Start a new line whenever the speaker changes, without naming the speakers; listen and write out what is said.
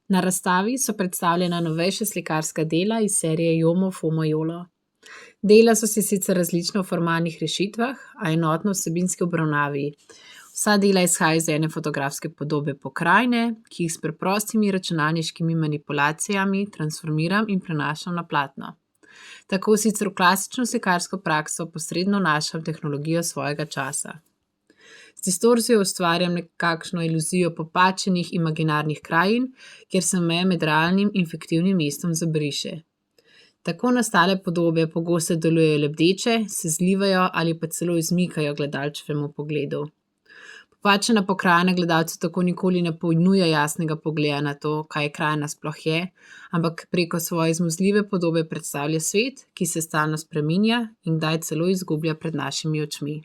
Na razstavi so predstavljena novejša slikarska dela iz serije Jomo, Fomo, Jolo. Dela so sicer različna v formalnih rešitvah, a enotno v vsebinski obravnavi. Vsa dela izhajajo iz ene fotografske podobe pokrajine, ki jih s preprostimi računalniškimi manipulacijami transformiram in prenašam na platno. Tako sicer v klasično slikarsko prakso posredno vnašam tehnologijo svojega časa. S distorzijo ustvarjam nekakšno iluzijo popačenih imaginarnih krajin, kjer se meja med realnim in fiktivnim mestom zabriše. Tako nastale podobe pogosto delujejo lebdeče, se zlivajo ali pa celo izmikajo gledalčevemu pogledu. Popačena pokrajina gledalcu tako nikoli ne ponuja jasnega pogleda na to, kaj krajina sploh je, ampak preko svoje izmuzljive podobe predstavlja svet, ki se stalno spreminja in kdaj celo izgublja pred našimi očmi.